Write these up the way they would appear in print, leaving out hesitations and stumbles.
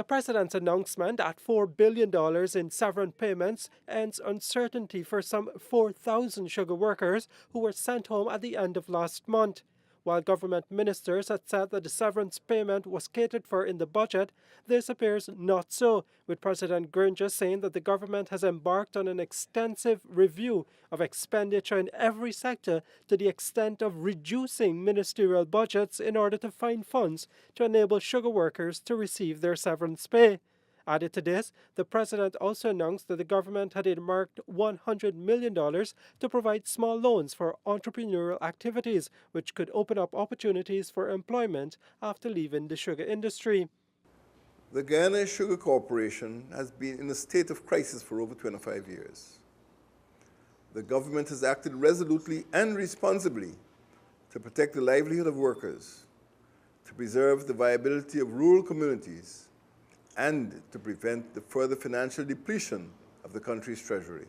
The president's announcement at $4 billion in severance payments ends uncertainty for some 4,000 sugar workers who were sent home at the end of last month. While government ministers had said that the severance payment was catered for in the budget, this appears not so, with President Granger saying that the government has embarked on an extensive review of expenditure in every sector to the extent of reducing ministerial budgets in order to find funds to enable sugar workers to receive their severance pay. Added to this, the president also announced that the government had earmarked $100 million to provide small loans for entrepreneurial activities, which could open up opportunities for employment after leaving the sugar industry. The Guyana Sugar Corporation has been in a state of crisis for over 25 years. The government has acted resolutely and responsibly to protect the livelihood of workers, to preserve the viability of rural communities, and to prevent the further financial depletion of the country's treasury.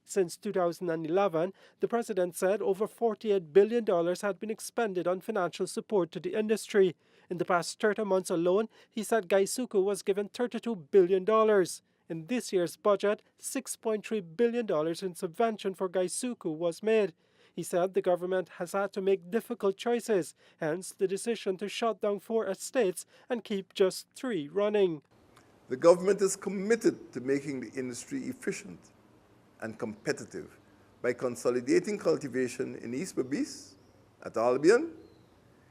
Since 2011, the president said over $48 billion had been expended on financial support to the industry. In the past 30 months alone, he said GAISUCO was given $32 billion. In this year's budget, $6.3 billion in subvention for GAISUCO was made. He said the government has had to make difficult choices, hence the decision to shut down 4 estates and keep just 3 running. The government is committed to making the industry efficient and competitive by consolidating cultivation in East Berbice at Albion,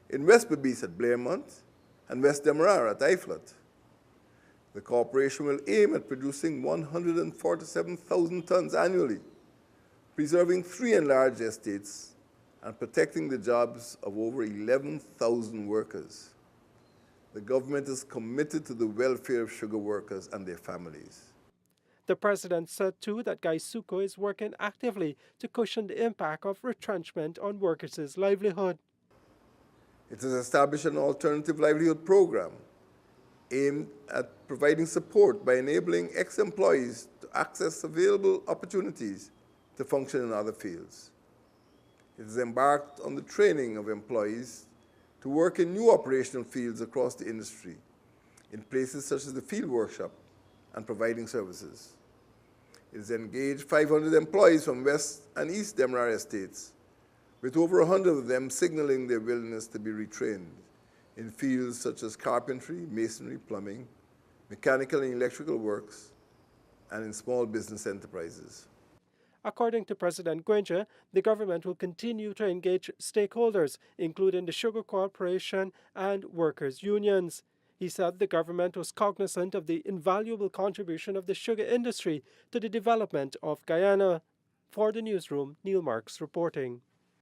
in West Berbice at Blairmont, and West Demerara at Iflot. The corporation will aim at producing 147,000 tons annually, preserving 3 enlarged estates and protecting the jobs of over 11,000 workers. The government is committed to the welfare of sugar workers and their families. The president said, too, that GAISUCO is working actively to cushion the impact of retrenchment on workers' livelihood. It has established an alternative livelihood program aimed at providing support by enabling ex-employees to access available opportunities to function in other fields. It has embarked on the training of employees to work in new operational fields across the industry, in places such as the field workshop and providing services. It has engaged 500 employees from West and East Demerara estates, with over 100 of them signaling their willingness to be retrained in fields such as carpentry, masonry, plumbing, mechanical and electrical works, and in small business enterprises. According to President Granger, the government will continue to engage stakeholders, including the Sugar Corporation and workers' unions. He said the government was cognizant of the invaluable contribution of the sugar industry to the development of Guyana. For the newsroom, Neil Marks reporting.